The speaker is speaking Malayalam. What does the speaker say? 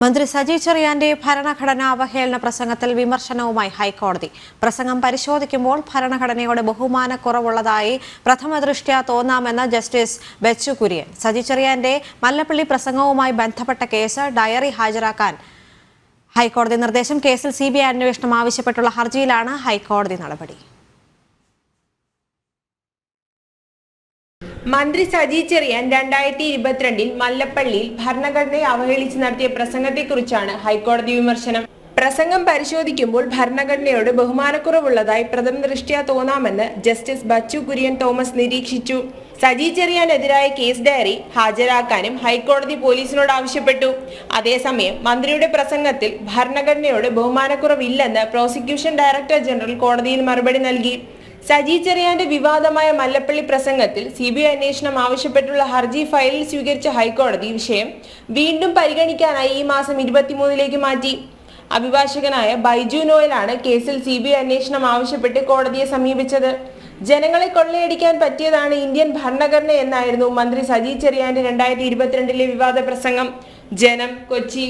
മന്ത്രി സജി ചെറിയാന്റെ ഭരണഘടനാ അവഹേളന പ്രസംഗത്തിൽ വിമർശനവുമായി ഹൈക്കോടതി. പ്രസംഗം പരിശോധിക്കുമ്പോൾ ഭരണഘടനയോട് ബഹുമാനക്കുറവുള്ളതായി പ്രഥമദൃഷ്ട്യാ തോന്നാമെന്ന് ജസ്റ്റിസ് ബെച്ചു കുര്യൻ. സജി ചെറിയാന്റെ മല്ലപ്പള്ളി പ്രസംഗവുമായി ബന്ധപ്പെട്ട കേസ് ഡയറി ഹാജരാക്കാൻ ഹൈക്കോടതി നിർദ്ദേശം. കേസിൽ CBI അന്വേഷണം ആവശ്യപ്പെട്ടുള്ള ഹർജിയിലാണ് ഹൈക്കോടതി നടപടി. മന്ത്രി സജി ചെറിയാൻ 2022 മല്ലപ്പള്ളിയിൽ ഭരണഘടനയെ അവഹേളിച്ച് നടത്തിയ പ്രസംഗത്തെക്കുറിച്ചാണ് ഹൈക്കോടതി വിമർശനം. പ്രസംഗം പരിശോധിക്കുമ്പോൾ ഭരണഘടനയോട് ബഹുമാനക്കുറവുള്ളതായി പ്രഥമദൃഷ്ട്യാ തോന്നാമെന്ന് ജസ്റ്റിസ് ബച്ചു കുര്യൻ തോമസ് നിരീക്ഷിച്ചു. സജി ചെറിയാനെതിരായ കേസ് ഡയറി ഹാജരാക്കാനും ഹൈക്കോടതി പോലീസിനോട് ആവശ്യപ്പെട്ടു. അതേസമയം മന്ത്രിയുടെ പ്രസംഗത്തിൽ ഭരണഘടനയോട് ബഹുമാനക്കുറവില്ലെന്ന് പ്രോസിക്യൂഷൻ ഡയറക്ടർ ജനറൽ കോടതിയിൽ മറുപടി നൽകി. സജി ചെറിയാന്റെ വിവാദമായ മല്ലപ്പള്ളി പ്രസംഗത്തിൽ CBI അന്വേഷണം ആവശ്യപ്പെട്ടുള്ള ഹർജി ഫയലിൽ സ്വീകരിച്ച ഹൈക്കോടതി വിഷയം വീണ്ടും പരിഗണിക്കാനായി ഈ മാസം 23 മാറ്റി. അഭിഭാഷകനായ ബൈജു നോയലാണ് കേസിൽ CBI അന്വേഷണം ആവശ്യപ്പെട്ട് കോടതിയെ സമീപിച്ചത്. ജനങ്ങളെ കൊള്ളയടിക്കാൻ പറ്റിയതാണ് ഇന്ത്യൻ ഭരണഘടന എന്നായിരുന്നു മന്ത്രി സജി ചെറിയാന്റെ 2022 വിവാദ പ്രസംഗം. ജനം, കൊച്ചി.